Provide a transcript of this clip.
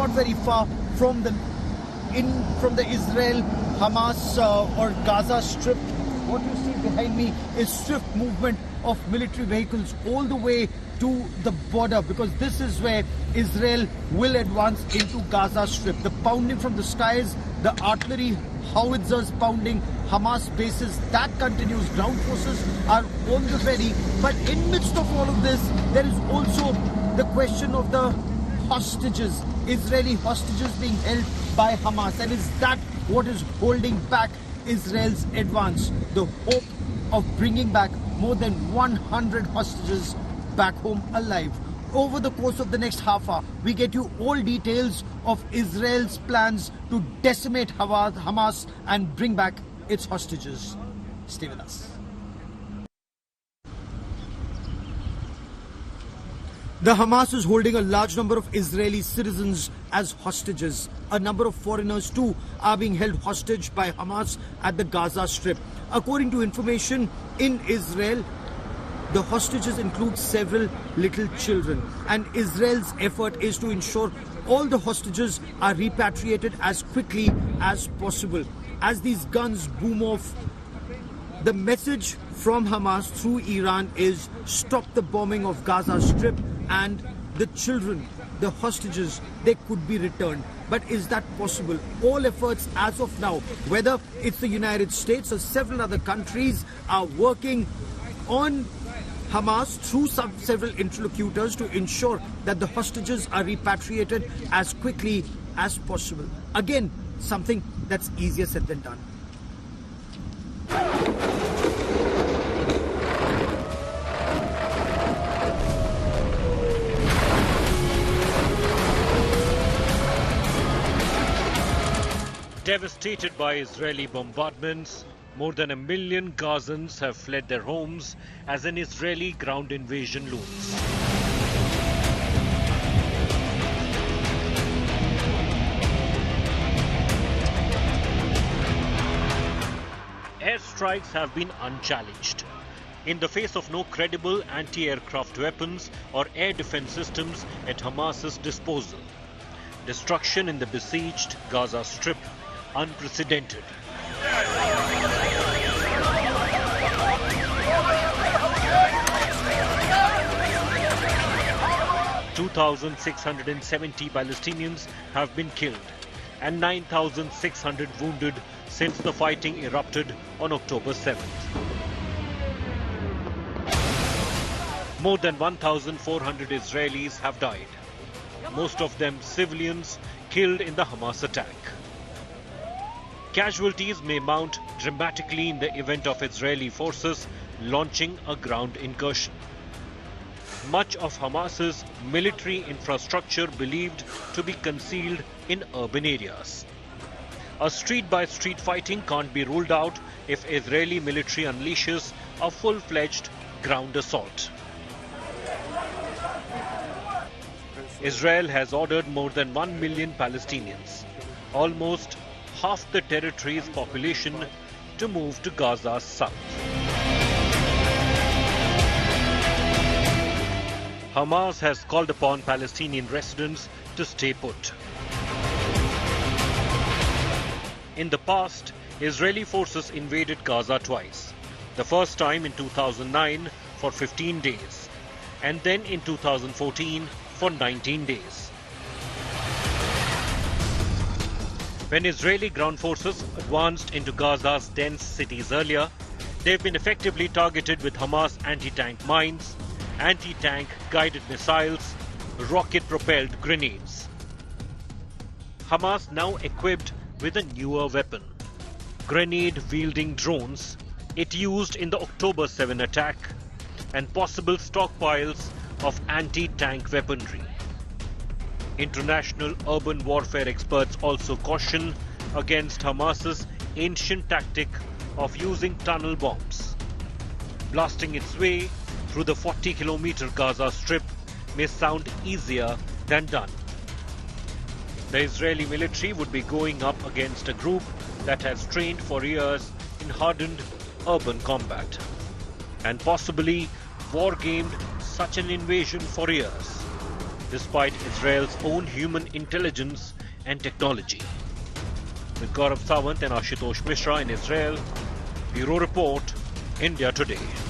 not very far from the Israel-Hamas or Gaza Strip. What you see behind me is swift movement of military vehicles all the way to the border, because this is where Israel will advance into Gaza Strip. The pounding from the skies, the artillery howitzers pounding Hamas bases, that continues. Ground forces are on the ready. But in midst of all of this, there is also the question of the hostages, Israeli hostages being held by Hamas. And is that what is holding back Israel's advance? The hope of bringing back more than 100 hostages back home alive. Over the course of the next half hour, we get you all details of Israel's plans to decimate Hamas and bring back its hostages. Stay with us. The Hamas is holding a large number of Israeli citizens as hostages. A number of foreigners too are being held hostage by Hamas at the Gaza Strip. According to information in Israel, the hostages include several little children, and Israel's effort is to ensure all the hostages are repatriated as quickly as possible. As these guns boom off, the message from Hamas through Iran is stop the bombing of Gaza Strip, and the children, the hostages, they could be returned. But is that possible? All efforts as of now, whether it's the United States or several other countries, are working on Hamas through several interlocutors to ensure that the hostages are repatriated as quickly as possible. Again, something that's easier said than done. Devastated by Israeli bombardments, more than 1 million Gazans have fled their homes as an Israeli ground invasion looms. Airstrikes have been unchallenged. In the face of no credible anti-aircraft weapons or air defense systems at Hamas's disposal. Destruction in the besieged Gaza Strip unprecedented. 2,670 Palestinians have been killed and 9,600 wounded since the fighting erupted on October 7th. More than 1,400 Israelis have died, most of them civilians killed in the Hamas attack. Casualties may mount dramatically in the event of Israeli forces launching a ground incursion. Much of Hamas's military infrastructure believed to be concealed in urban areas. A street-by-street fighting can't be ruled out if Israeli military unleashes a full-fledged ground assault. Israel has ordered more than 1 million Palestinians, almost half the territory's population, to move to Gaza's south. Hamas has called upon Palestinian residents to stay put. In the past, Israeli forces invaded Gaza twice. The first time in 2009 for 15 days, and then in 2014 for 19 days. When Israeli ground forces advanced into Gaza's dense cities earlier, they've been effectively targeted with Hamas anti-tank mines, anti-tank guided missiles, rocket-propelled grenades. Hamas now equipped with a newer weapon, grenade-wielding drones it used in the October 7 attack, and possible stockpiles of anti-tank weaponry. International urban warfare experts also caution against Hamas's ancient tactic of using tunnel bombs. Blasting its way through the 40-kilometer Gaza Strip may sound easier than done. The Israeli military would be going up against a group that has trained for years in hardened urban combat and possibly war-gamed such an invasion for years. despite Israel's own human intelligence and technology. With Gaurav Sawant and Ashutosh Mishra in Israel, Bureau Report, India Today.